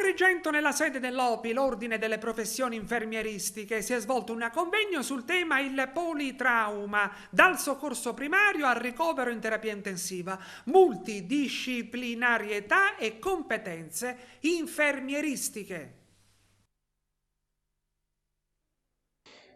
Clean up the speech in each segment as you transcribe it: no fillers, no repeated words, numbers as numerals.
Agrigento, nella sede dell'OPI, l'Ordine delle Professioni Infermieristiche, si è svolto un convegno sul tema il politrauma, dal soccorso primario al ricovero in terapia intensiva, multidisciplinarietà e competenze infermieristiche.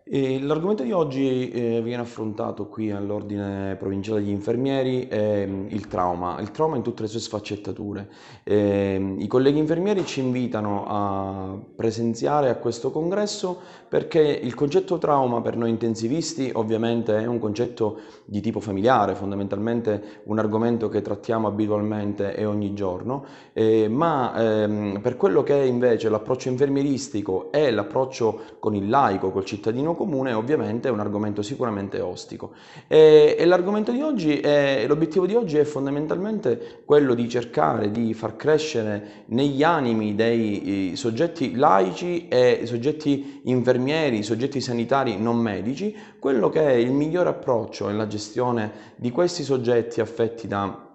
L'argomento di oggi viene affrontato qui all'Ordine Provinciale degli Infermieri, il trauma in tutte le sue sfaccettature. I colleghi infermieri ci invitano a presenziare a questo congresso perché il concetto trauma per noi intensivisti ovviamente è un concetto di tipo familiare, fondamentalmente un argomento che trattiamo abitualmente e ogni giorno, ma per quello che è invece l'approccio infermieristico e l'approccio con il laico, col cittadino comune, ovviamente è un argomento sicuramente ostico. E l'obiettivo di oggi è fondamentalmente quello di cercare di far crescere negli animi dei soggetti laici e soggetti infermieri, soggetti sanitari non medici, quello che è il migliore approccio nella gestione di questi soggetti affetti da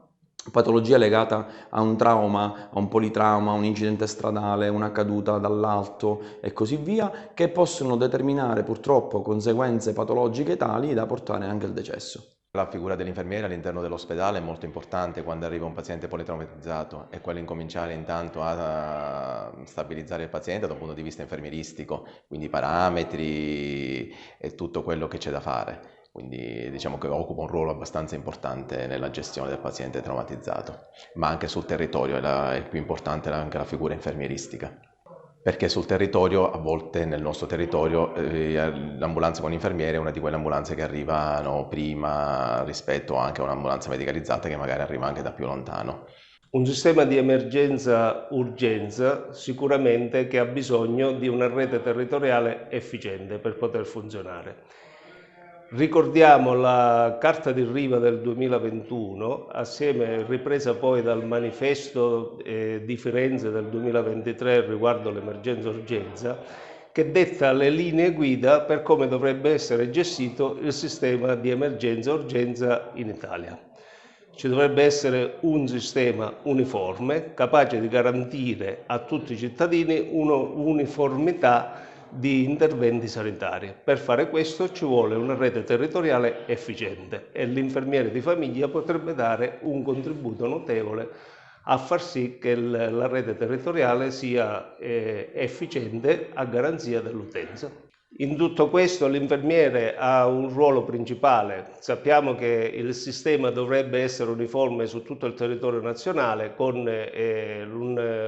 patologia legata a un trauma, a un politrauma, a un incidente stradale, una caduta dall'alto e così via, che possono determinare purtroppo conseguenze patologiche tali da portare anche al decesso. La figura dell'infermiere all'interno dell'ospedale è molto importante quando arriva un paziente politraumatizzato, è quello incominciare intanto a stabilizzare il paziente da un punto di vista infermieristico, quindi parametri e tutto quello che c'è da fare. Quindi diciamo che occupa un ruolo abbastanza importante nella gestione del paziente traumatizzato, ma anche sul territorio è più importante anche la figura infermieristica. Perché sul territorio, a volte nel nostro territorio, l'ambulanza con infermiere è una di quelle ambulanze che arrivano prima rispetto anche a un'ambulanza medicalizzata che magari arriva anche da più lontano. Un sistema di emergenza-urgenza sicuramente che ha bisogno di una rete territoriale efficiente per poter funzionare. Ricordiamo la carta di Riva del 2021, assieme ripresa poi dal manifesto di Firenze del 2023 riguardo l'emergenza-urgenza, che detta le linee guida per come dovrebbe essere gestito il sistema di emergenza-urgenza in Italia. Ci dovrebbe essere un sistema uniforme, capace di garantire a tutti i cittadini un'uniformità di interventi sanitari. Per fare questo ci vuole una rete territoriale efficiente e l'infermiere di famiglia potrebbe dare un contributo notevole a far sì che la rete territoriale sia efficiente a garanzia dell'utenza. In tutto questo l'infermiere ha un ruolo principale. Sappiamo che il sistema dovrebbe essere uniforme su tutto il territorio nazionale con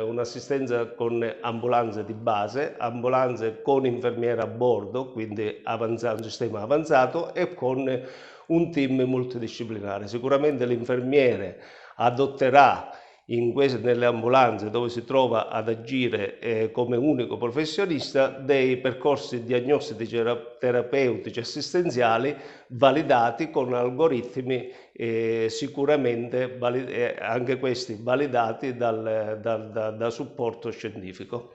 un'assistenza con ambulanze di base, ambulanze con infermiere a bordo, quindi un sistema avanzato e con un team multidisciplinare. Sicuramente l'infermiere adotterà nelle ambulanze dove si trova ad agire come unico professionista dei percorsi diagnostici terapeutici assistenziali validati con algoritmi sicuramente anche questi validati da supporto scientifico.